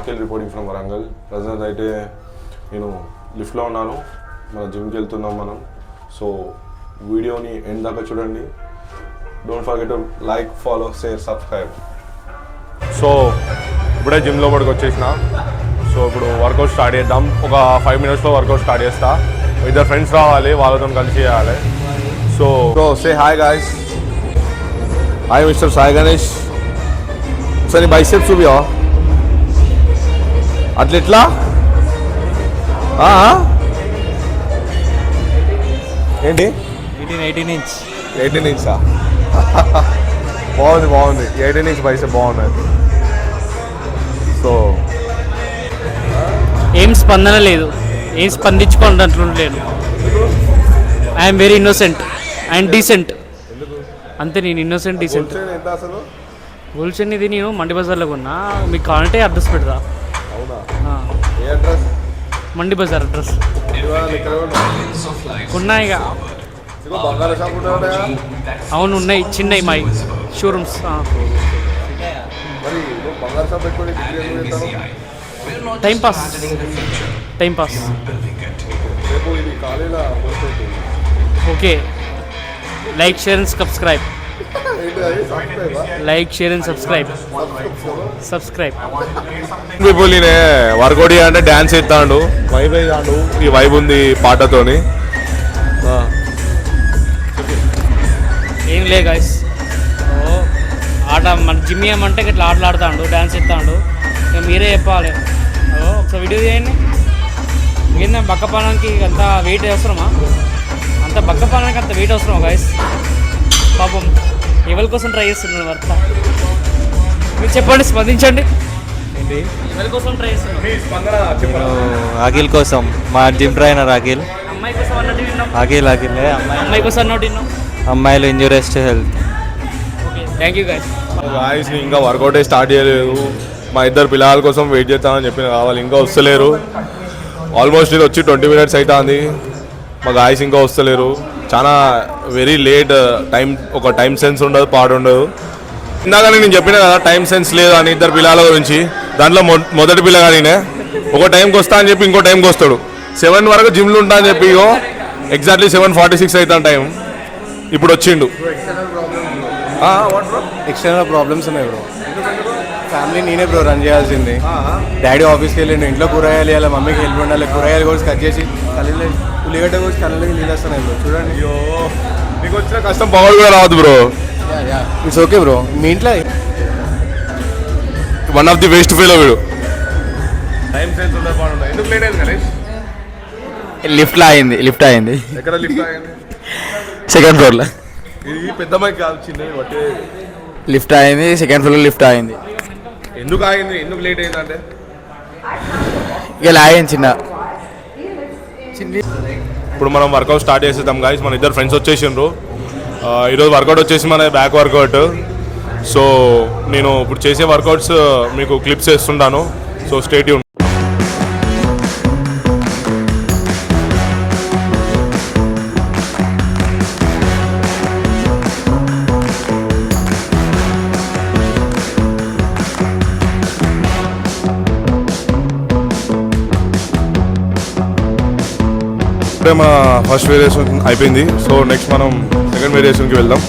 Akhil reporting from Warangal. Present అయితే నేను లిఫ్ట్లో ఉన్నాను, మన జిమ్కి వెళ్తున్నాం మనం. సో వీడియోని ఎండ్ దాకా చూడండి. Don't forget to like, follow, share, subscribe. So ఇప్పుడే జిమ్ లోపలికి వచ్చేసిన. సో ఇప్పుడు వర్కౌట్ స్టార్ట్ చేద్దాం. ఒక 5 minutesలో వర్కౌట్ స్టార్ట్ చేస్తా. ఇద్దరు ఫ్రెండ్స్ రావాలి, వాళ్ళతో కలిసి చేయాలి. So say hi guys. Hi mister Sai Ganesh. సరే బైసెప్స్ చూపియా అట్లా ఏంటి 18 inch 18 inch బాగుంది 18 inch బైసెప్ బాగున్నది. సో ఏం స్పందన లేదు, ఏం స్పందించుకోనట్లుండలేదు. I'm very innocent and decent. అంతే, నేను ఇన్నోసెంట్ డీసెంట్. ఎంత అసలు హోల్సేల్ ఇది నేను మండి బజార్లో కొన్నా. మీకు కావాలంటే అడ్రస్ పెడతా. అవునా? ఏ అడ్రస్? మండి బజార్ అడ్రస్ ఉన్నాయి. బంగాళ షాప్ ఉంటాడా? అవును ఉన్నాయి, చిన్నవి మై షోరూమ్స్. మరి బంగాళ షాప్ పెట్టుకొని టైం పాస్. రేపు ఇది కాలేజీలో okay. Like, share and subscribe. Like, share and subscribe. People ఈయన వర్కౌట్ అంటే డ్యాన్స్ ఎత్తాడు, వైబ్ అయ్యాడు. ఈ వైబ్ ఉంది పాటతోని. ఏం లే గాయస్, ఆట మన జిమ్ ఏమంటే ఇట్లా ఆటలు ఆడుతాడు, డ్యాన్స్ ఎత్తాడు. ఇక మీరే చెప్పాలి. ఒకసారి వీడియో చేయండి. ఏంటంటే బక్కపానానికి అంత వెయిట్ అవసరమా? అంత బక్కపానానికి అంత వెయిట్ అవసరమా గాయస్? పాపం ఎవరి కోసం ట్రై చేస్తున్నాడు వర్త. మీరు చెప్పండి, స్పందించండి. ఎవరి కోసం ట్రై చేస్తున్నారు? అఖిల్ కోసం, మా జిమ్ ట్రైనర్ అఖిల్. అమ్మాయి కోసం అన్నట్టు విన్నాం. అఖిల్ అమ్మాయి కోసం అన్నట్టు విన్నాం. అమ్మాయిలు injurious to health. Okay, thank you guys. Guys ఇంకా వర్కౌటే స్టార్ట్ చేయలేదు. మా ఇద్దరు పిల్లల కోసం వెయిట్ చేస్తామని చెప్పిన కావాలి, ఇంకా వస్తలేరు. ఆల్మోస్ట్ నేను వచ్చి 20 minutes అవుతుంది. మా గాయస్ ఇంకా వస్తలేరు. చాలా వెరీ లేట్. ఒక టైం సెన్స్ ఉండదు, పాడు ఉండదు. ఇందాక నేను చెప్పిన కదా టైం సెన్స్ లేదు అని ఇద్దరు పిల్లల గురించి. దాంట్లో మొదటి పిల్లగానే ఒక టైంకి వస్తా అని చెప్పి ఇంకో టైంకి వస్తాడు. 7 వరకు జిమ్లో ఉంటా అని చెప్పి ఎగ్జాక్ట్లీ 7:46 అవుతాను టైం. ఇప్పుడు వచ్చిండు. ఎక్స్టర్నల్ ప్రాబ్లమ్స్ ఉన్నాయి బ్రో. ఫ్యామిలీ నేనే బ్రో రన్ చేయాల్సింది. డాడీ ఆఫీస్కి వెళ్ళండి, ఇంట్లో కూరగాయలు వేయాలి, మమ్మీకి హెల్ప్ ఉండాలి. కూరగాయలు కూడా కట్ చేసి కళ్ళు ఉల్లిగడ్డ కోసి కళ్ళకి నీళ్ళు వస్తున్నాయి బ్రో. చూడండి, నీకు వచ్చిన కష్టం పవర్ కూడా రావద్దు బ్రో. It's okay bro. మీ ఇంట్లో one of the waste fellow వీడు. టైం సెన్స్ ఉండదు, బాగుంటుంది. ఎందుకు లేట్ అయింది గణేష్? లిఫ్ట్ అయింది. ఎక్కడ లిఫ్ట్ అయింది? సెకండ్ ఫ్లోర్లో. ఇది పెద్ద మైక్ కాదు, చిన్నది బట్టే లిఫ్ట్ అయింది. సెకండ్ ఫ్లోర్లో లిఫ్ట్ అయింది. ఎందుకు ఆగింది? ఎందుకు లేట్ అయిందంటే ఇక లాగింది చిన్న. ఇప్పుడు మనం వర్కౌట్ స్టార్ట్ చేసేద్దాం గాయస్. మన ఇద్దరు ఫ్రెండ్స్ వచ్చేసిండ్రు. ఈరోజు వర్కౌట్ వచ్చేసి మన బ్యాక్ వర్కౌట్. సో నేను ఇప్పుడు చేసే వర్కౌట్స్ మీకు క్లిప్స్ వేస్తుంటాను. So stay tune. ఇప్పుడే మన ఫస్ట్ వేరియేషన్ అయిపోయింది. సో నెక్స్ట్ మనం సెకండ్ వేరియేషన్కి వెళ్దాం.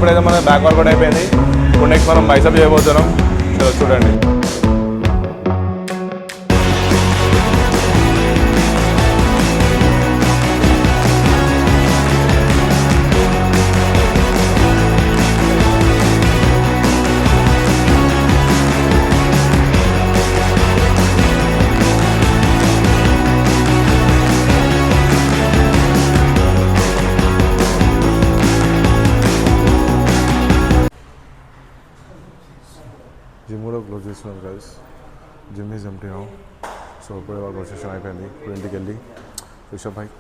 ఇప్పుడైతే మన బ్యాక్ వర్కౌట్ అయిపోయింది. ఇప్పుడు నెక్స్ట్ మనం బైసెప్ చేయబోతున్నాం. చూడండి. జిమ్ కూడా క్లోజ్ చేస్తున్నారు guys. Gym is empty now. So ఇప్పుడే వర్కౌట్ సెషన్ అయిపోయింది. ఇప్పుడు ఇంటికి వెళ్ళి ఫ్రెషప్ అయి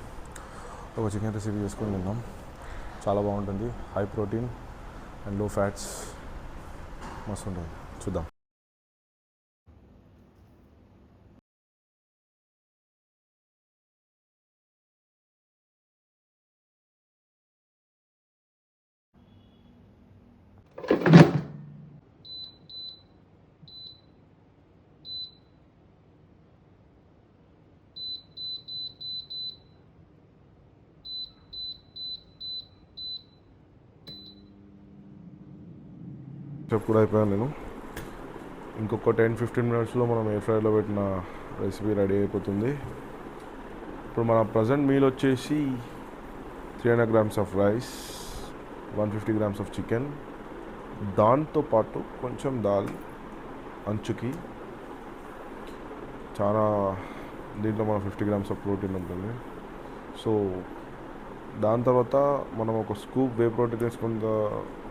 ఒక చికెన్ రెసిపీ చేసుకొని తిన్నాం. చాలా బాగుంటుంది. హై ప్రోటీన్ అండ్ లో ఫ్యాట్స్, మస్తు ఉంటుంది. చూద్దాం. చెప్ కూడా అయిపోయాను నేను. ఇంకొక 10-15 మినిట్స్లో మనం ఎయిర్ ఫ్రైలో పెట్టిన రెసిపీ రెడీ అయిపోతుంది. ఇప్పుడు మన ప్రజెంట్ మీల్ వచ్చేసి 300 grams of rice, 150 grams of chicken, దాంతోపాటు కొంచెం దాల్ అంచుకి. చాలా దీంట్లో మన 50 grams ఆఫ్ ప్రోటీన్ ఉంటుంది. సో దాని తర్వాత మనం ఒక స్కూప్ వే ప్రోటీన్ వేసుకుని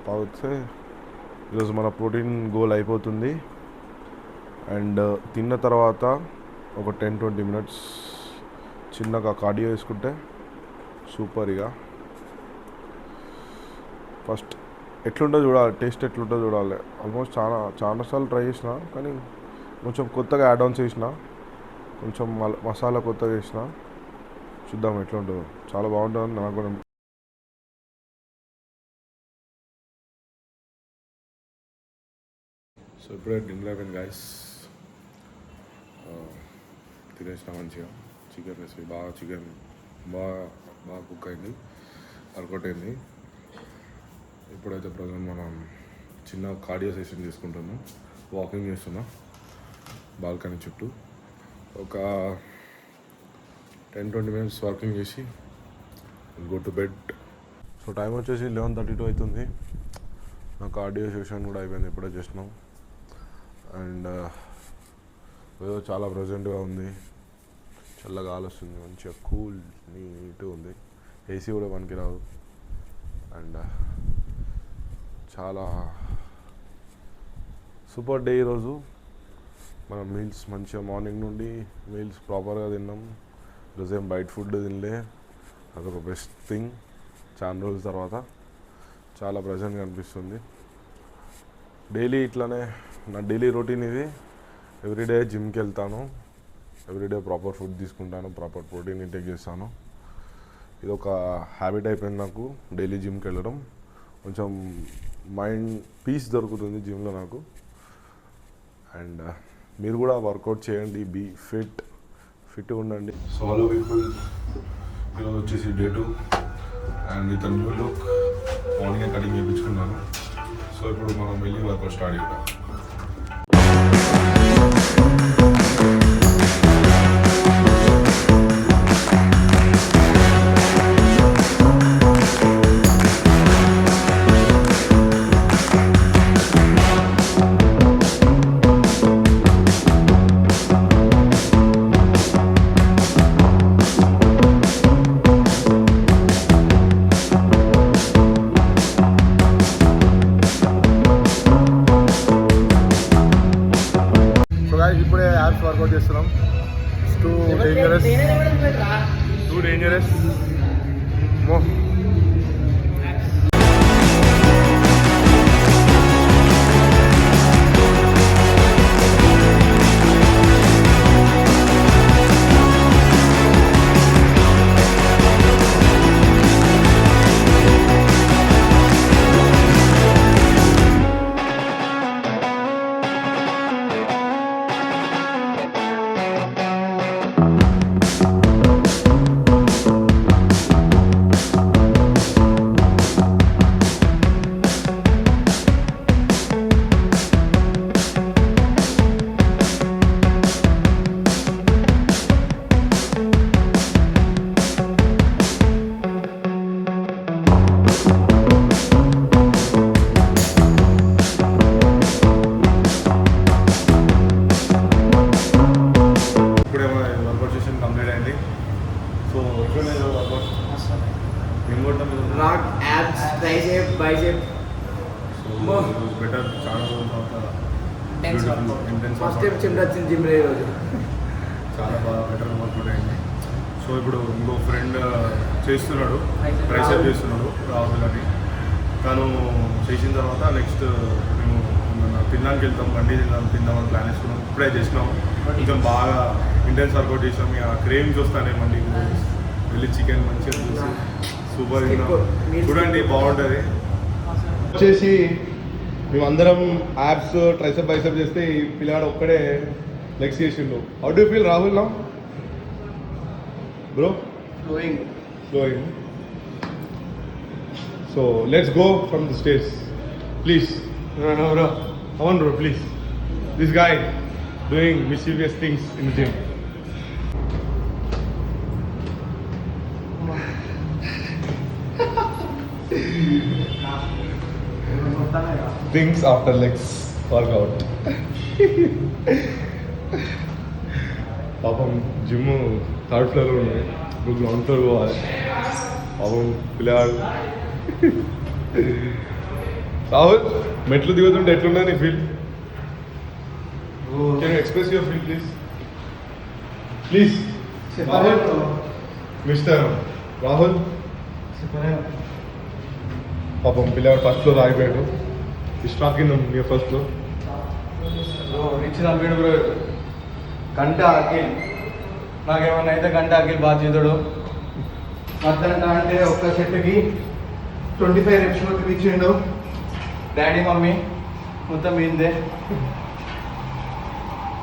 తాగితే ఈరోజు మన ప్రోటీన్ గోల్ అయిపోతుంది. అండ్ తిన్న తర్వాత ఒక 10-20 మినిట్స్ చిన్నగా కార్డియో వేసుకుంటే సూపర్. ఇక ఫస్ట్ ఎట్లుంటో చూడాలి, టేస్ట్ ఎట్లుంటో చూడాలి. ఆల్మోస్ట్ చాలాసార్లు ట్రై చేసిన, కానీ కొంచెం కొత్తగా యాడ్ ఆన్స్ చేసిన, కొంచెం మసాలా కొత్తగా వేసిన. చూద్దాం ఎట్లుంటుందో. చాలా బాగుంటుంది నాకు కూడా. సో ఇప్పుడే డిన్నర్ అయిపోయింది గైస్. తినేసిన మంచిగా. చికెన్ రెసిపీ చికెన్ బాగా కుక్ అయింది, వర్కౌట్ అయింది. ఇప్పుడైతే ప్రజెంట్ మనం చిన్న కార్డియో సెషన్ తీసుకుంటున్నాం. వాకింగ్ చేస్తున్నాం బాల్కనీ చుట్టూ. ఒక 10-20 మినిట్స్ వాకింగ్ చేసి go to bed. So time వచ్చేసి 11:32 అవుతుంది. నా కార్డియో సెషన్ కూడా అయిపోయింది ఇప్పుడే చేసినాం. అండ్ ఏదో చాలా ప్రజెంట్గా ఉంది. చల్లగా వస్తుంది, మంచిగా కూల్ నీట్గా ఉంది. ఏసీ కూడా మనకి రాదు. అండ్ చాలా సూపర్ డే ఈరోజు. మనం మీల్స్ మంచిగా మార్నింగ్ నుండి మీల్స్ ప్రాపర్గా తిన్నాం. ఈరోజు ఏం బయట ఫుడ్ తినలే. అదొక బెస్ట్ థింగ్. చాలా రోజుల తర్వాత చాలా ప్రజెంట్గా అనిపిస్తుంది. డైలీ ఇట్లానే నా డైలీ రొటీన్ ఇది. ఎవ్రీడే జిమ్కి వెళ్తాను, ఎవ్రీడే ప్రాపర్ ఫుడ్ తీసుకుంటాను, ప్రాపర్ ప్రోటీన్ ఇంటేక్ చేస్తాను. ఇది ఒక హ్యాబిట్ అయిపోయింది నాకు, డైలీ జిమ్కి వెళ్ళడం. కొంచెం మైండ్ పీస్ దొరుకుతుంది జిమ్లో నాకు. అండ్ మీరు కూడా వర్కౌట్ చేయండి, బీ ఫిట్గా ఉండండి. సో హలో పీపుల్, ఈరోజు వచ్చేసి day 2 and with new look. Morning cutting చేయించుకున్నాను. సో ఇప్పుడు మనం వెళ్ళి వర్కౌట్ స్టార్ట్ చేద్దాం. ఇప్పుడే యాప్స్ వర్కౌట్ చేస్తున్నాం. Too dangerous not abs tricep bicep better చాలా రోజుల తర్వాత ఫస్ట్ టైం చిన్న వచ్చింది జిమ్లో ఈరోజు. చాలా బాగా బెటర్ వర్కౌట్ అయింది. సో ఇప్పుడు ఇంకో ఫ్రెండ్ చేస్తున్నాడు, ట్రైసెప్ చేస్తున్నాడు రాహుల్ అని. తను చేసిన తర్వాత నెక్స్ట్ మేము తినడానికి వెళ్తాం, బండి తిందామని ప్లాన్ వేసుకున్నాం. ఇప్పుడే చేసినాం, కొంచెం బాగా ఇంటెన్స్ వర్కౌట్ చేసినాం. ఇక క్రేవింగ్స్ వస్తానే మళ్ళీ వెళ్ళి చికెన్ మంచిగా చూసి సూపర్ తిన్నాం. చూడండి బాగుంటుంది. వచ్చేసి మేమందరం యాప్స్ ట్రైసెప్ బైసెప్ చేస్తే ఈ పిల్లాడు ఒక్కడే లెగ్స్ చేసిండు. హౌ డూ ఫీల్ రాహుల్ నా bro? Flowing. So let's go from the stage, please. No, bro. Come on, bro, please. This guy doing mischievous things in the gym. Things after legs workout. పాపం gym third floor ఉంది, ఇప్పుడు ground floor పోవాలి. పాపం పిల్లవాడు. రాహుల్ మెట్లు దిగుతుంటే ఎట్లున్నా నీ feel? Can you express your feel please? Please Rahul, mister Rahul. పాపం పిల్లవాడు ఫస్ట్ ఫ్లోర్ ఆగిపోయాడు. Stock in me first floor ఇచ్చిన బ్రో. గంట అఖిల్ నాకేమన్నా అయితే గంట అఖిల్ బాధ్యతుడు. మధ్యాహ్నం అంటే ఒక్క సెట్కి 25 reps వరకు ఇచ్చిండు. డాడీ మమ్మీ మొత్తం ఏందే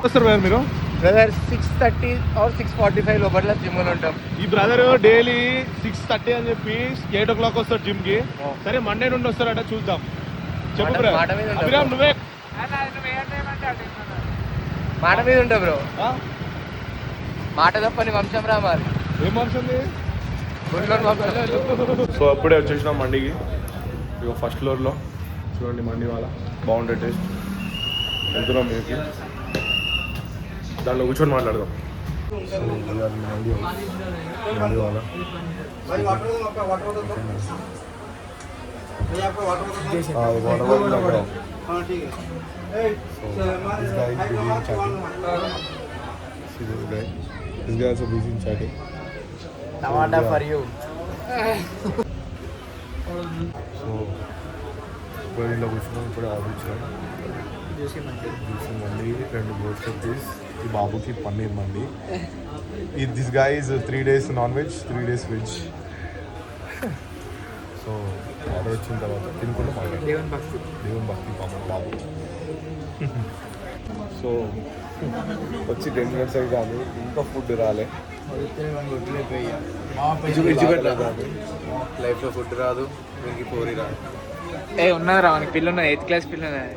వస్తారు బ్రదర్ మీరు? బ్రదర్ 6:30 or 6:45 లోపల జిమ్లో ఉంటాం. ఈ బ్రదర్ డైలీ 6:30 అని చెప్పి 8 o'clock వస్తాడు జిమ్ కి. సరే మండే నుండి వస్తారట, చూద్దాం. చెప్పు బ్రో. అభిరామ్ నువ్వే మాట మీద ఉంటా బ్రో. మాట తప్పని వంశం రా మరి. ఏం వంశం? సో అప్పుడే వచ్చేసినాం మండికి. ఇక ఫస్ట్ ఫ్లోర్లో చూడండి మండి వాళ్ళ బాగుండే టేస్ట్. వెళ్తున్నాం మీకు, దాంట్లో కూర్చొని మాట్లాడదాం. మండి వాళ్ళ This guy also busy in chatting. Tomato for you. So ఇప్పుడు ఇంట్లో కూర్చున్నాం. ఇప్పుడు ఆలోచించాం జ్యూసీ మండి, 2 బోల్స్ పీస్. ఈ బాబుకి paneer mandi. This guy is 3 days non-veg, 3 days veg. So order వచ్చిన తర్వాత తినుకుంటే దేవుని భక్తి పాపం బాబు. సో వచ్చి 10 minutes అయి కానీ ఇంకా ఫుడ్ రాలే. లైఫ్లో ఫుడ్ రాదు, మీకు పూరి రాదు. ఉన్నది రా మనకి పిల్ల ఉన్నది, 8th క్లాస్ పిల్ల ఉన్నది.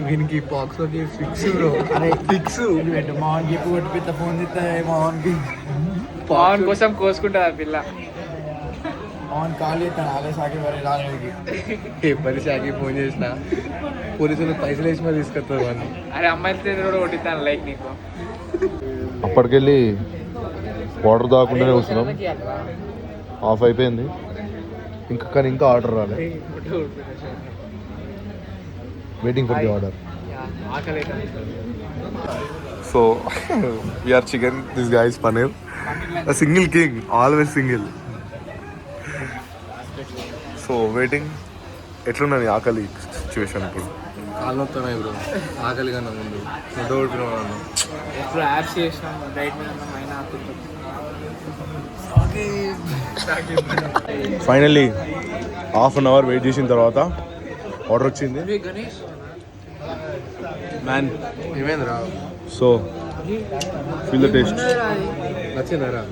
వీనికి బాక్స్ ఫిక్స్ బ్రో. అరే ఫిక్స్ మోహన్ చెప్పి కొట్టి పెద్ద ఫోన్ తీస్తా. మోహన్కి పవన్ కోసం కోసుకుంటుంది ఆ పిల్ల. మోహన్ కాల్ చేస్తాను అదే సాకి మరి రానికి. ఎప్పటి సాకి ఫోన్ చేసిన పోలీసులు పైసలు వేసి మరి తీసుకొస్తారు వాడిని. అరే అమ్మాయిలతో కూడా కొట్టిస్తాను లైక్ నీకు. అప్పటికెళ్ళి వాటర్ తాగకుండానే వస్తున్నాం. ఆఫ్ అయిపోయింది కానీ ఇంకా ఆర్డర్ రాలే. Waiting for the order. So we're chicken, this guy is paneer. Single king, always single. So waiting. ఎట్లున్నది ఆకలి సిచ్యువేషన్ ఇప్పుడు? కాళ్ళు వస్తున్నాయి బ్రో, ఆకలి కన్నా ముందు ఫుడ్ కొడుతున్నాను. ఇప్పుడు యాప్స్ చేసినాం, డైట్ మీద అయినా finally half an hour wait చేసిన తర్వాత ఆర్డర్ వచ్చింది. మ్యాన్ ఏమైందిరా? So feel the taste. నచ్చిందరా?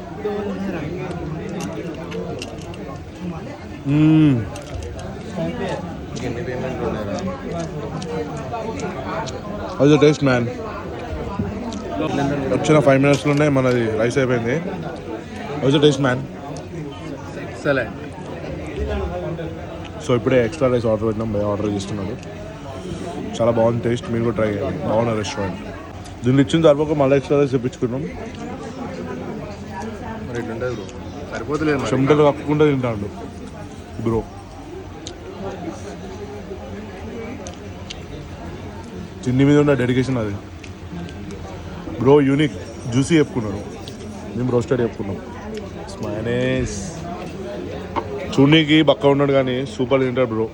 ఎన్ని పేమెంట్ ఉన్నారా? అది ద టేస్ట్ మ్యాన్. వచ్చిన 5 minutesలోనే మనది రైస్ అయిపోయింది. అది the taste man. Excellent. So ఇప్పుడే ఎక్స్ట్రా రైస్ ఆర్డర్ పెట్టినాం, భయ ఆర్డర్ చేస్తున్నాడు. చాలా బాగుంది టేస్ట్, మీరు కూడా ట్రై చేయండి. బాగున్న రెస్టారెంట్. దీన్ని ఇచ్చిన తర్వాత మళ్ళీ ఎక్స్ట్రా రైస్ తెప్పించుకున్నాం. మరి ఇట్లుంటుంది బ్రో, సరిపోతలేదు మరి. చెమటలు కప్పుకుంటూ తింటాడు బ్రో. చిన్ని మీద ఉన్న డెడికేషన్ అది బ్రో. యూనిక్ జ్యూసీ చెప్పుకున్నాడు, మేము రోస్టెడ్ చెప్పుకున్నాం. స్మైనేస్ చూడనీకి బక్క ఉన్నాడు కానీ సూపర్ తింటాడు bro.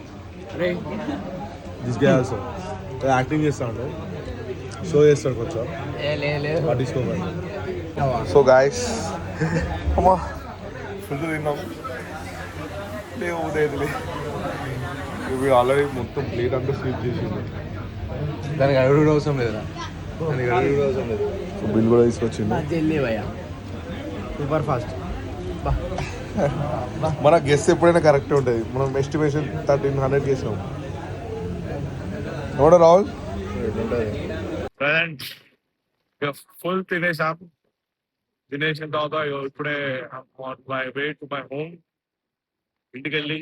This gay also acting చేస్తాడు, షో చేస్తాడు కొంచెం పట్టించుకోవాలి. సో గాయస్ అమ్మా ఫుల్ తిన్నాం, లేవుదేదిలే. ఇవి ఆల్రెడీ మొత్తం ప్లేట్ అంతా స్వీప్ చేసింది, దానికి అడుగు కూడా అవసరం లేదురా, దానికి అడుగు కూడా అవసరం లేదు. బిల్ కూడా తీసుకొచ్చింది. Super fast. మన గెస్ ఎప్పుడైనా కరెక్ట్ ఉంటుంది. మనం ఎస్టిమేషన్ 1300 చేసినాం. నోడ రాహుల్ ప్రజెంట్ ఫుల్ తినేసాం. తినేసిన తర్వాత ఇప్పుడే my way to my home. ఇంటికి వెళ్ళి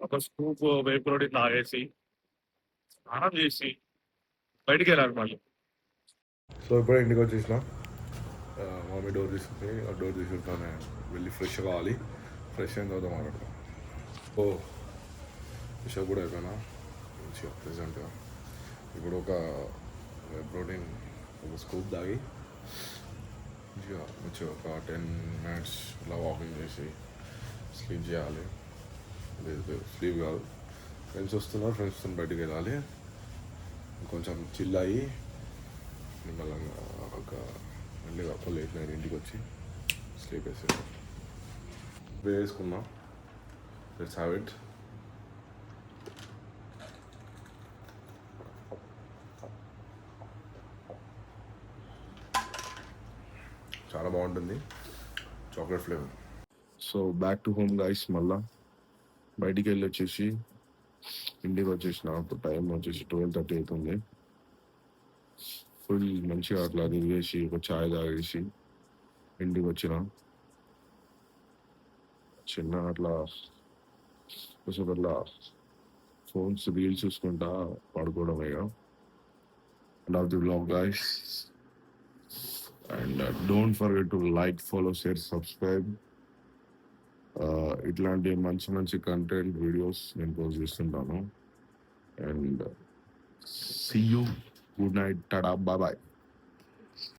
ఒక స్కూప్ వే ప్రోటీన్ తాగేసి స్నానం చేసి బయటికి వెళ్ళాలి మళ్ళీ. సో ఇప్పుడే ఇంటికి వచ్చేసిన, మమ్మీ డోర్ తీసుకుంది, ఆ డోర్ తీసుకుంటానే వెళ్ళి ఫ్రెష్ కావాలి. ఫ్రెష్ అయిన తర్వాత మాట్లాడతాం. ఓ ఫ్రెష్ కూడా అయిపోయినా మంచిగా ప్రెజెంట్గా. ఇప్పుడు ఒక ప్రోటీన్ ఒక స్కూప్ తాగి మంచిగా ఒక 10 minutes ఇలా వాకింగ్ చేసి స్లీప్ చేయాలి. లేదు స్లీప్ కాదు, ఫ్రెండ్స్ వస్తున్నారు, ఫ్రెండ్స్తో బయటికి వెళ్ళాలి. కొంచెం చిల్ అయ్యి నిమ్మలంగా ఒక మెల్లిగా ఒక లేట్ నైట్ ఇంటికి వచ్చి స్లీప్ వేసుకున్నా. Let's have it. చాలా బాగుంటుంది, chocolate flavour. So back to home guys. మళ్ళా బయటికి వెళ్ళి వచ్చేసి ఇంటికి వచ్చేసిన. అప్పుడు టైం వచ్చేసి 12:30 అవుతుంది. ఫుల్ మంచిగా అట్లా తిరిగేసి ఒక చాయ్ తాగేసి ఇంటికి వచ్చిన. చిన్న అట్లా కొంచెం అట్లా ఫోన్స్ రీల్స్ చూసుకుంటా పడుకోవడం. ఇక love the vlog guys, and don't forget to like, follow, share, subscribe. ఇట్లాంటి మంచి మంచి కంటెంట్ వీడియోస్ నేను పోస్ట్ చేస్తుంటాను. And see you, good night, tata, bye bye.